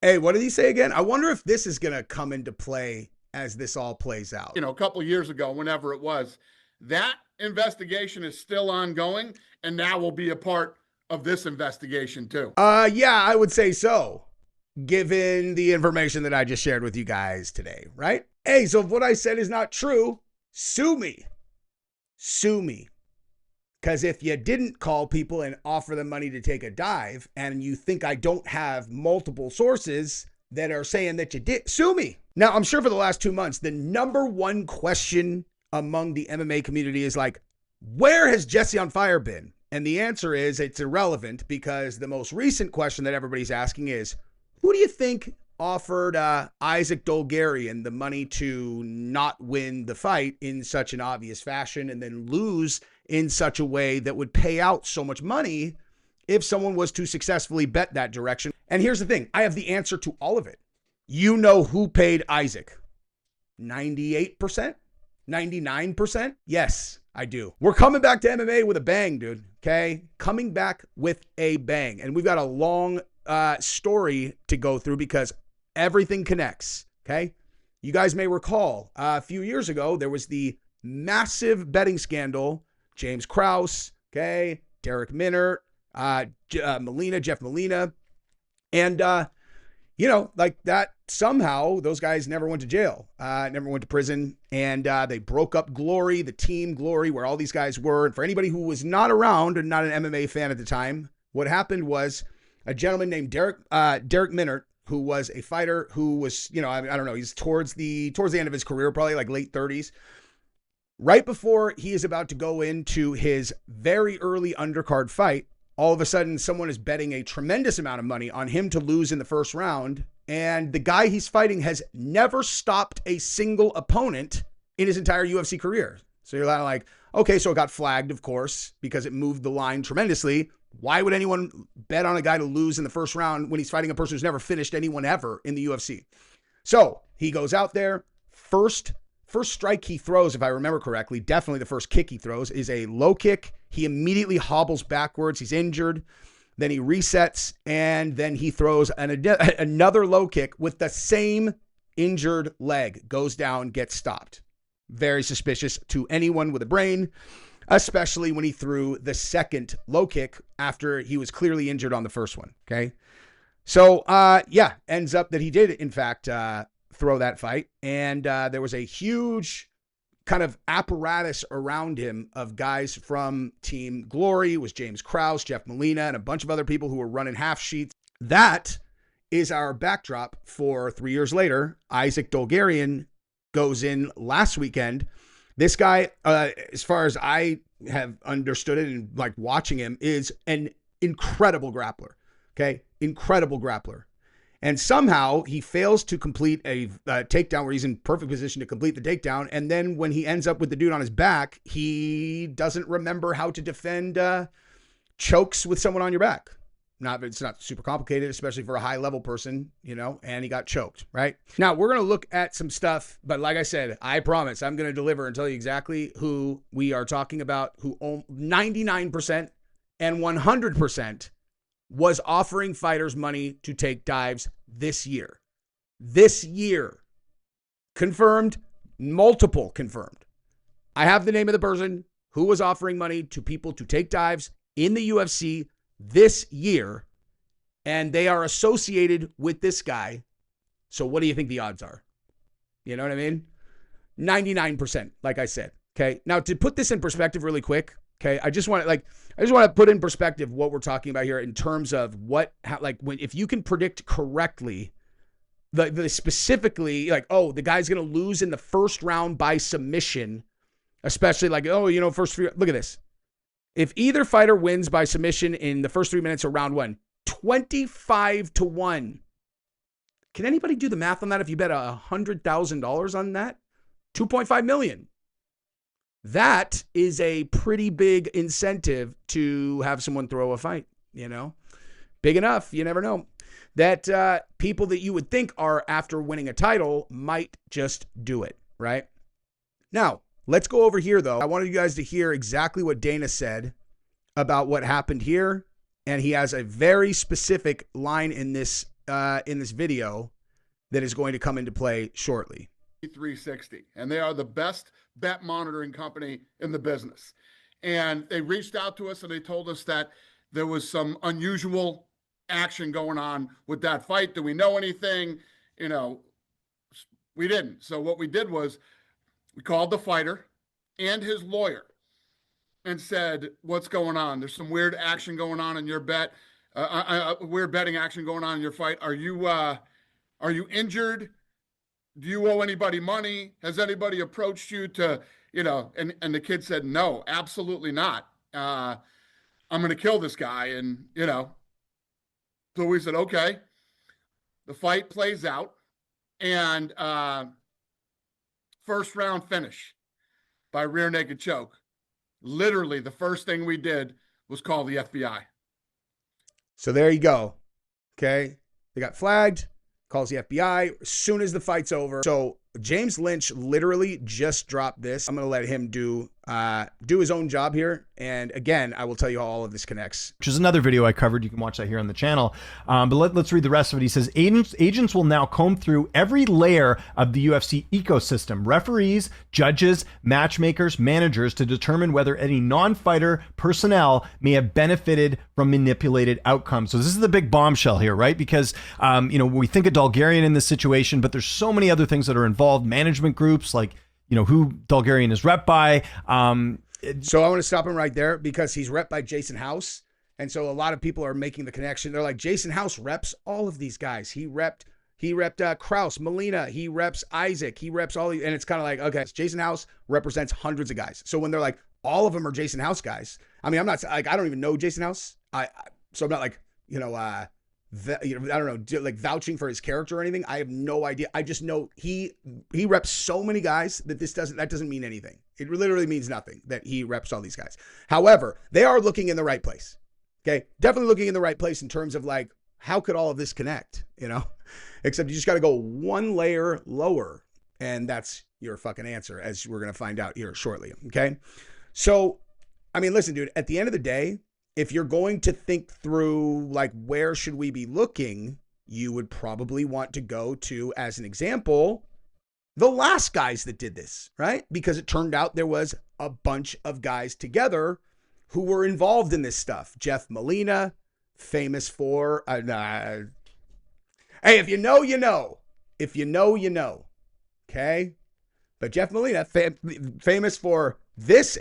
Hey, what did he say again? I wonder if this is going to come into play as this all plays out. You know, a couple of years ago, whenever it was, that investigation is still ongoing and now will be a part of this investigation too. Yeah, I would say so, given the information that I just shared with you guys today, right? Hey, so if what I said is not true, sue me. Sue me. Because if you didn't call people and offer them money to take a dive and you think I don't have multiple sources that are saying that you did, sue me. Now, I'm sure for the last 2 months, the number one question among the MMA community is like, where has Jesse on Fire been? And the answer is it's irrelevant, because the most recent question that everybody's asking is, who do you think offered Isaac Dolgarion the money to not win the fight in such an obvious fashion and then lose in such a way that would pay out so much money if someone was to successfully bet that direction? And here's the thing. I have the answer to all of it. You know who paid Isaac? 98%? 99%? Yes, I do. We're coming back to MMA with a bang, dude. Okay? Coming back with a bang. And we've got a long story to go through because everything connects. Okay? You guys may recall a few years ago, there was the massive betting scandal. James Krause, okay? Derek Minert, Molina, Jeff Molina. And, like that, somehow those guys never went to jail, never went to prison. And they broke up Glory, the team Glory, where all these guys were. And for anybody who was not around and not an MMA fan at the time, what happened was a gentleman named Derek Minert, who was a fighter who was, I don't know, he's towards the end of his career, probably like late 30s. Right before he is about to go into his very early undercard fight, all of a sudden someone is betting a tremendous amount of money on him to lose in the first round. And the guy he's fighting has never stopped a single opponent in his entire UFC career. So you're like, okay, so it got flagged, of course, because it moved the line tremendously. Why would anyone bet on a guy to lose in the first round when he's fighting a person who's never finished anyone ever in the UFC? So he goes out there. First strike he throws, if I remember correctly, definitely the first kick he throws is a low kick. He immediately hobbles backwards. He's injured. Then he resets, and then he throws another low kick with the same injured leg. Goes down, gets stopped. Very suspicious to anyone with a brain, especially when he threw the second low kick after he was clearly injured on the first one, okay? So, ends up that he did, in fact, throw that fight. And there was a huge kind of apparatus around him of guys from Team Glory. It was James Krause, Jeff Molina, and a bunch of other people who were running half sheets. That is our backdrop for 3 years later. Isaac Dolgarion goes in last weekend. This guy, as far as I have understood it and like watching him, is an incredible grappler. Okay? Incredible grappler. And somehow he fails to complete a takedown where he's in perfect position to complete the takedown. And then when he ends up with the dude on his back, he doesn't remember how to defend chokes with someone on your back. It's not super complicated, especially for a high level person, and he got choked, right? Now we're going to look at some stuff, but like I said, I promise I'm going to deliver and tell you exactly who we are talking about, who 99% and 100% was offering fighters money to take dives this year. This year. Confirmed, multiple confirmed. I have the name of the person who was offering money to people to take dives in the UFC this year, and they are associated with this guy. So what do you think the odds are? You know what I mean? 99%, like I said. Okay. Now to put this in perspective really quick, okay, I just want to put in perspective what we're talking about here in terms of if you can predict correctly, the specifically the guy's going to lose in the first round by submission, especially first three. Look at this. If either fighter wins by submission in the first 3 minutes of round one, 25-1. Can anybody do the math on that? If you bet $100,000 on that, 2.5 million. That is a pretty big incentive to have someone throw a fight, big enough. You never know that people that you would think are after winning a title might just do it. Right now, let's go over here though. I wanted you guys to hear exactly what Dana said about what happened here. And he has a very specific line in this in this video that is going to come into play shortly. 360, and they are the best bet monitoring company in the business. And they reached out to us and they told us that there was some unusual action going on with that fight. Do we know anything? You know, we didn't. So what we did was we called the fighter and his lawyer and said, what's going on? There's some weird action going on in your bet, weird betting action going on in your fight. Are you injured? Do you owe anybody money? Has anybody approached you to, you know, and the kid said, no, absolutely not. I'm going to kill this guy. And, you know, so we said, okay. The fight plays out, and first round finish by rear naked choke. Literally the first thing we did was call the FBI. So there you go. Okay. They got flagged, calls the FBI as soon as the fight's over. So James Lynch literally just dropped this. I'm going to let him do his own job here. And again, I will tell you how all of this connects. Which is another video I covered. You can watch that here on the channel. But let's read the rest of it. He says, agents will now comb through every layer of the UFC ecosystem, referees, judges, matchmakers, managers, to determine whether any non-fighter personnel may have benefited from manipulated outcomes. So this is the big bombshell here, right? Because, you know, we think of Dolgarion in this situation, but there's so many other things that are involved. Management groups, like, you know, who Dolgarion is rep by. So I want to stop him right there because he's rep by Jason House. And so a lot of people are making the connection. They're like, Jason House reps all of these guys. He repped Krause, Molina. He reps Isaac. He reps all these. And it's kind of like, okay, Jason House represents hundreds of guys. So when they're like, all of them are Jason House guys. I mean, I'm not like, I don't even know Jason House. So I'm not like, you know, I don't know, like vouching for his character or anything. I have no idea. I just know he reps so many guys that that doesn't mean anything. It literally means nothing that he reps all these guys. However, they are looking in the right place. Okay. Definitely looking in the right place in terms of like, how could all of this connect, you know, except you just got to go one layer lower. And that's your fucking answer, as we're going to find out here shortly. Okay. So, I mean, listen, dude, at the end of the day, if you're going to think through, like, where should we be looking, you would probably want to go to, as an example, the last guys that did this, right? Because it turned out there was a bunch of guys together who were involved in this stuff. Jeff Molina, famous for, hey, if you know, you know. If you know, you know. Okay? But Jeff Molina, famous for this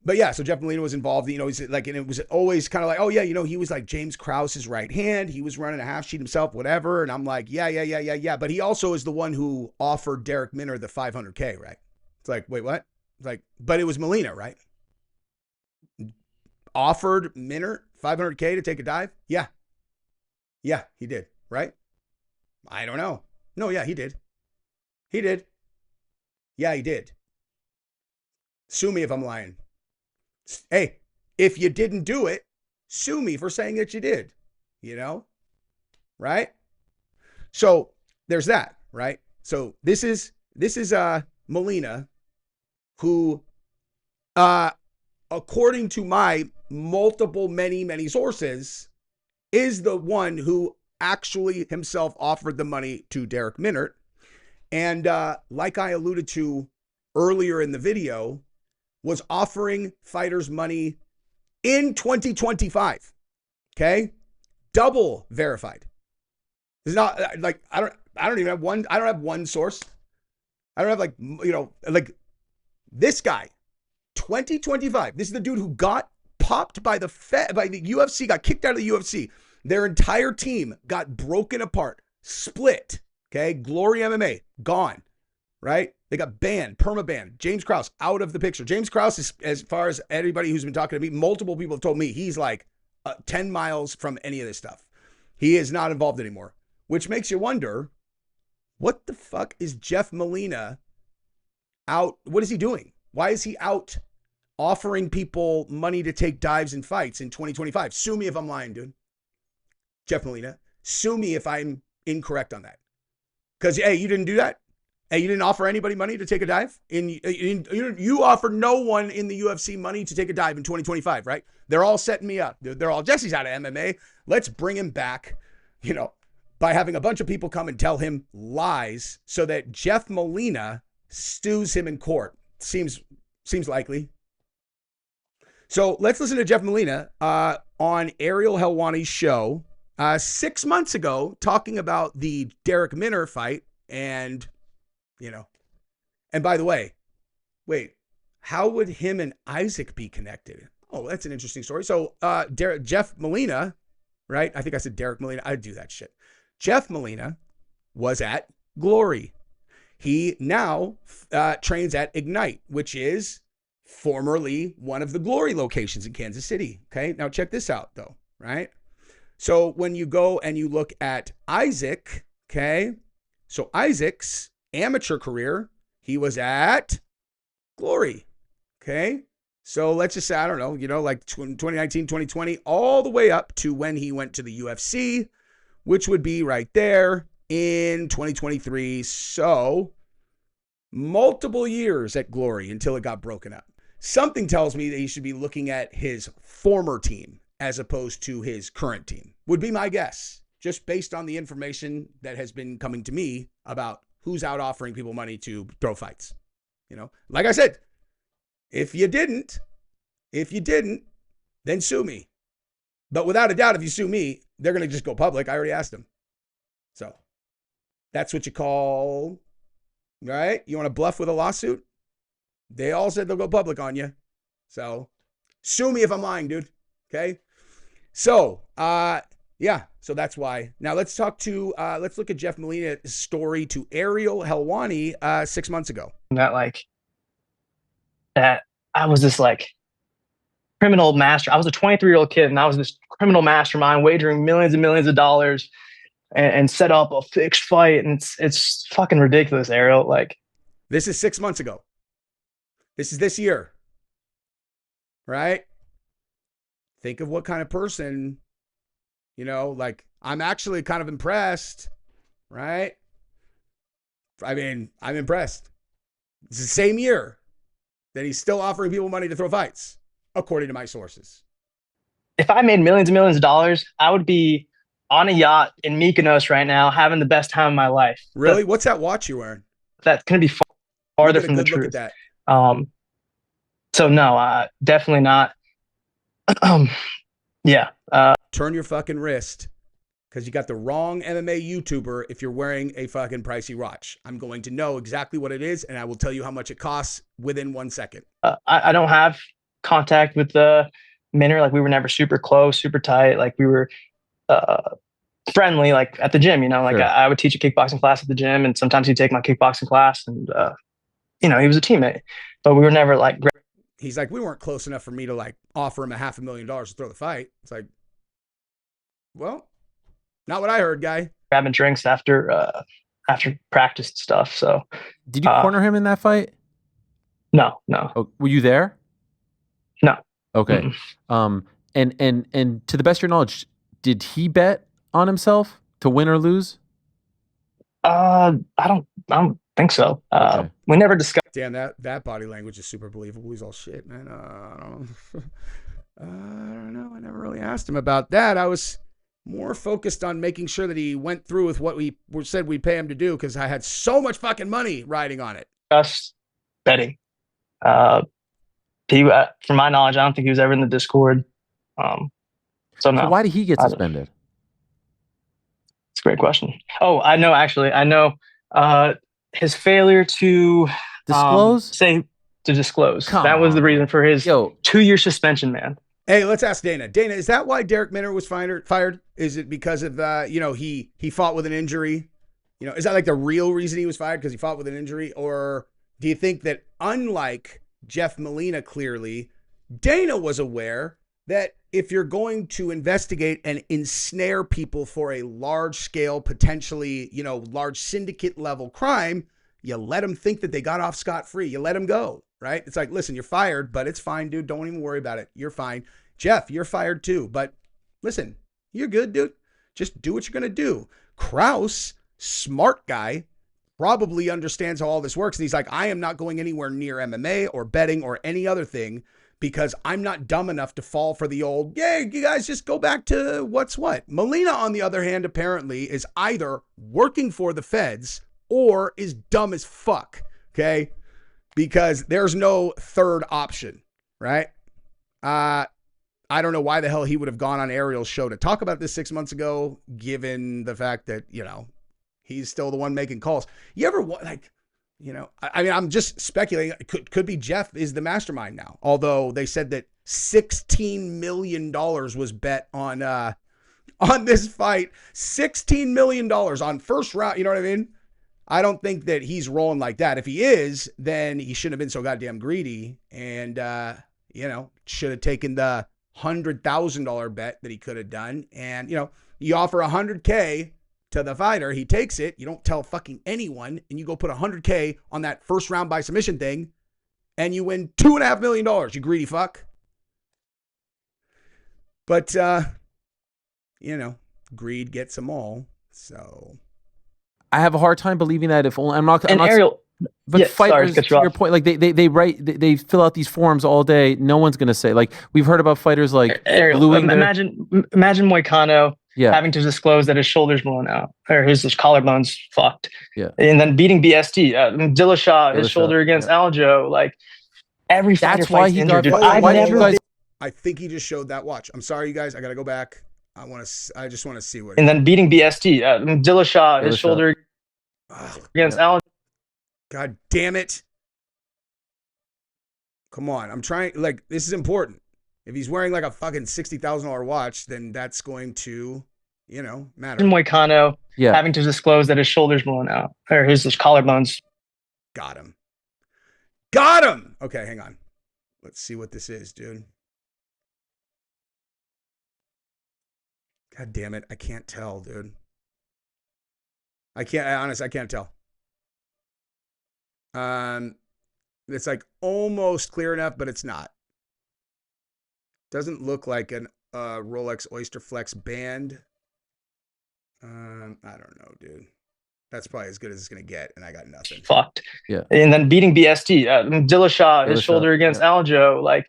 but yeah, so Jeff Molina was involved, you know, he's like, and it was always kind of like, oh yeah, you know, he was like James Krause's right hand. He was running a half sheet himself, whatever. And I'm like, yeah. But he also is the one who offered Derek Minner the 500K, right? It's like, wait, what? It's like, but it was Molina, right? Offered Minner 500K to take a dive? Yeah. Yeah, he did, right? I don't know. No, yeah, he did. He did. Yeah, he did. Sue me if I'm lying. Hey, if you didn't do it, sue me for saying that you did, you know? Right? So there's that, right? So this is Molina, who, according to my multiple, many sources, is the one who actually himself offered the money to Derek Minner. And like I alluded to earlier in the video, was offering fighters money in 2025. Okay? Double verified. It's not like, I don't even have one. I don't have one source. I don't have like, you know, like this guy, 2025. This is the dude who got popped by the UFC, got kicked out of the UFC. Their entire team got broken apart, split. Okay. Glory MMA, gone. Right? They got banned, perma-banned. James Krause out of the picture. James Krause is, as far as anybody who's been talking to me, multiple people have told me he's like 10 miles from any of this stuff. He is not involved anymore, which makes you wonder, what the fuck is Jeff Molina out? What is he doing? Why is he out offering people money to take dives and fights in 2025? Sue me if I'm lying, dude. Jeff Molina, sue me if I'm incorrect on that. Because, hey, you didn't do that. Hey, you didn't offer anybody money to take a dive? You offered no one in the UFC money to take a dive in 2025, right? They're all setting me up. They're all, Jesse's out of MMA. Let's bring him back, by having a bunch of people come and tell him lies so that Jeff Molina sues him in court. Seems likely. So let's listen to Jeff Molina on Ariel Helwani's show 6 months ago, talking about the Derek Minner fight. And, and by the way, wait, how would him and Isaac be connected? Oh, that's an interesting story. So Jeff Molina, right? I think I said Derek Molina. I do that shit. Jeff Molina was at Glory. He now trains at Ignite, which is formerly one of the Glory locations in Kansas City. Okay, now check this out though, right? So when you go and you look at Isaac, okay, so Isaac's amateur career, he was at Glory, okay? So let's just say, I don't know, like 2019, 2020, all the way up to when he went to the UFC, which would be right there in 2023. So multiple years at Glory until it got broken up. Something tells me that he should be looking at his former team as opposed to his current team, would be my guess, just based on the information that has been coming to me about who's out offering people money to throw fights. Like I said, if you didn't, then sue me. But without a doubt, if you sue me, they're going to just go public. I already asked them. So that's what you call, right? You want to bluff with a lawsuit? They all said they'll go public on you. So sue me if I'm lying, dude. Okay. So, yeah, so that's why. Now let's look at Jeff Molina's story to Ariel Helwani 6 months ago. That I was this criminal master. I was a 23-year-old kid, and I was this criminal mastermind wagering millions and millions of dollars and set up a fixed fight. And it's fucking ridiculous, Ariel. This is 6 months ago. This is this year, right? Think of what kind of person, I'm actually kind of impressed, right? I mean, I'm impressed. It's the same year that he's still offering people money to throw fights, according to my sources. If I made millions and millions of dollars, I would be on a yacht in Mykonos right now, having the best time of my life. Really? What's that watch you're wearing? That's going to be farther from the truth. Look at that. So no, definitely not. Yeah. Turn your fucking wrist, because you got the wrong MMA YouTuber if you're wearing a fucking pricey watch. I'm going to know exactly what it is, and I will tell you how much it costs within 1 second. I don't have contact with Minner. We were never super close, super tight. We were friendly, at the gym, Sure. I would teach a kickboxing class at the gym, and sometimes he'd take my kickboxing class, and he was a teammate, but we were never He's like, we weren't close enough for me to offer him $500,000 to throw the fight. It's like, well, not what I heard, guy. Grabbing drinks after practice and stuff. So did you corner him in that fight? No. Oh, were you there? No. Okay. Mm-mm. And to the best of your knowledge, did he bet on himself to win or lose? I don't think so. Okay. We never discussed. Damn, that body language is super believable. He's all shit, man. I don't know. I never really asked him about that. I was more focused on making sure that he went through with what we said we'd pay him to do, because I had so much fucking money riding on it. Just betting. He, from my knowledge, I don't think he was ever in the Discord. So no. So why did he get suspended? It's a great question. Oh, I know. Actually, I know. His failure to disclose. That was the reason for his 2-year suspension, man. Hey, let's ask Dana. Dana, is that why Derek Minner was fired? Is it because of he fought with an injury? Is that the real reason he was fired, because he fought with an injury? Or do you think that, unlike Jeff Molina, clearly, Dana was aware that if you're going to investigate and ensnare people for a large scale, potentially, large syndicate level crime, you let them think that they got off scot-free. You let them go, right? It's like, listen, you're fired, but it's fine, dude. Don't even worry about it. You're fine. Jeff, you're fired too. But listen, you're good, dude. Just do what you're going to do. Krause, smart guy, probably understands how all this works. And he's like, I am not going anywhere near MMA or betting or any other thing because I'm not dumb enough to fall for the old, yeah, you guys just go back to what's what. Molina, on the other hand, apparently is either working for the feds or is dumb as fuck, okay? Because there's no third option, right? I don't know why the hell he would have gone on Ariel's show to talk about this 6 months ago, given the fact that, you know, he's still the one making calls. You ever, like, you know, I mean, I'm just speculating. Could be Jeff is the mastermind now. Although they said that $16 million was bet on this fight. $16 million on first round. You know what I mean? I don't think that he's rolling like that. If he is, then he shouldn't have been so goddamn greedy and, you know, should have taken the $100,000 bet that he could have done. And, you know, you offer $100K to the fighter, he takes it, you don't tell fucking anyone, and you go put $100K on that first round by submission thing, and you win $2.5 million, you greedy fuck. But, you know, greed gets them all, so. I have a hard time believing that if only, I'm not Ariel, but yeah, fighters, sorry, to your point, like they write, they fill out these forms all day. No one's going to say, like, we've heard about fighters like Ariel, imagine Moicano having to disclose that his shoulder's blown out or his collarbone's fucked. Yeah. And then beating BST, Dillashaw, his shoulder against Aljo, like every fighter that's why he injured. got. I think he just showed that watch. I'm sorry, you guys. I got to go back. I just want to see what. And then beating BST, Dillashaw, his shoulder against Aljo. God damn it. Come on. I'm trying, like, this is important. If he's wearing like a fucking $60,000 watch, then that's going to, you know, matter. Moicano having to disclose that his shoulder's blown out or his collarbones. Got him. Got him. Okay, hang on. Let's see what this is, dude. God damn it. I can't tell, dude. I can't tell. It's like almost clear enough, but it's not. Doesn't look like an Rolex Oyster Flex band. I don't know, dude. That's probably as good as it's gonna get, and I got nothing. Fucked. Yeah. And then beating BST, Dillashaw, his shoulder against Aljo, like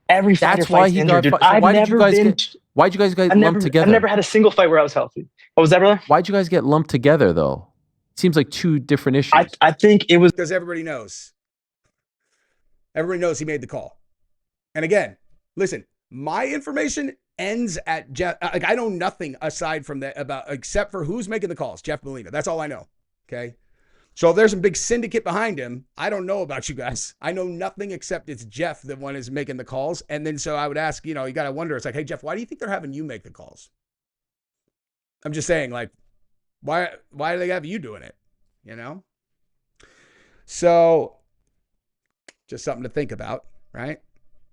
every fighter fights injured, dude. Why'd you guys get lumped together? I've never had a single fight where I was healthy. What was that, brother? Why'd you guys get lumped together, though? It seems like two different issues. I think it was because everybody knows. Everybody knows he made the call. And again, listen, my information ends at Jeff. Like, I know nothing aside from that except for who's making the calls. Jeff Molina. That's all I know. Okay. So if there's some big syndicate behind him, I don't know about you guys. I know nothing except it's Jeff, the one is making the calls. And then so I would ask, you know, you got to wonder, it's like, hey, Jeff, why do you think they're having you make the calls? I'm just saying, like, why do they have you doing it? You know? So just something to think about, right?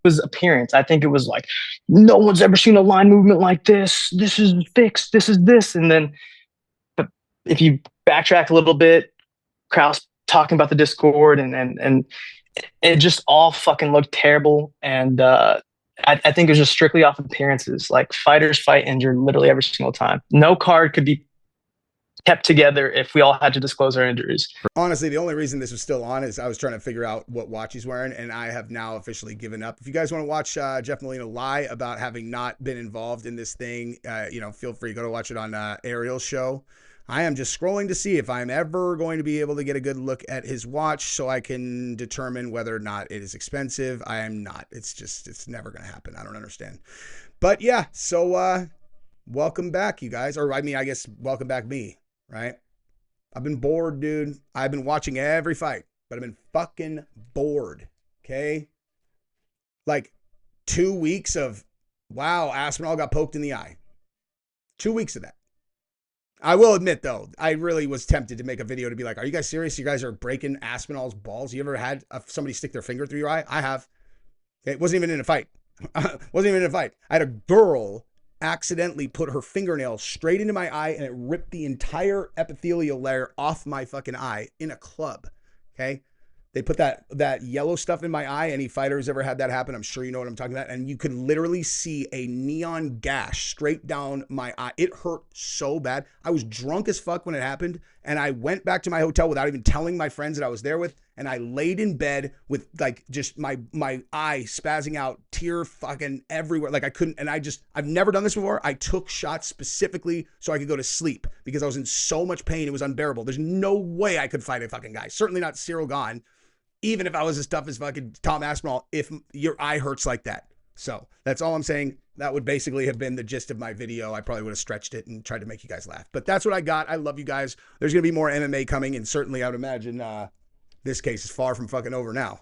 Was appearance. I think it was like, no one's ever seen a line movement like this. This is fixed. This is this. And then but if you backtrack a little bit, Krause talking about the Discord and it just all fucking looked terrible. And I think it was just strictly off appearances. Like fighters fight injured literally every single time. No card could be kept together if we all had to disclose our injuries. Honestly, the only reason this was still on is I was trying to figure out what watch he's wearing, and I have now officially given up. If you guys want to watch Jeff Molina lie about having not been involved in this thing, you know, feel free to go to watch it on Ariel's show. I am just scrolling to see if I'm ever going to be able to get a good look at his watch so I can determine whether or not it is expensive. I am not. It's never going to happen. I don't understand. But yeah, so welcome back, you guys. Or I mean, I guess welcome back me, right? I've been bored, dude. I've been watching every fight, but I've been fucking bored, okay? Like 2 weeks of, wow, Aspinall got poked in the eye. 2 weeks of that. I will admit, though, I really was tempted to make a video to be like, are you guys serious? You guys are breaking Aspinall's balls? You ever had somebody stick their finger through your eye? I have. It wasn't even in a fight. Wasn't even in a fight. I had a girl accidentally put her fingernail straight into my eye and it ripped the entire epithelial layer off my fucking eye in a club. Okay. They put that yellow stuff in my eye. Any fighter who's ever had that happen, I'm sure you know what I'm talking about. And you could literally see a neon gash straight down my eye. It hurt so bad. I was drunk as fuck when it happened. And I went back to my hotel without even telling my friends that I was there with. And I laid in bed with like just my eye spazzing out, tear fucking everywhere. Like I couldn't, and I've never done this before. I took shots specifically so I could go to sleep because I was in so much pain. It was unbearable. There's no way I could fight a fucking guy. Certainly not Cyril Gahn. Even if I was as tough as fucking Tom Aspinall, if your eye hurts like that. So that's all I'm saying. That would basically have been the gist of my video. I probably would have stretched it and tried to make you guys laugh. But that's what I got. I love you guys. There's going to be more MMA coming. And certainly I would imagine this case is far from fucking over now.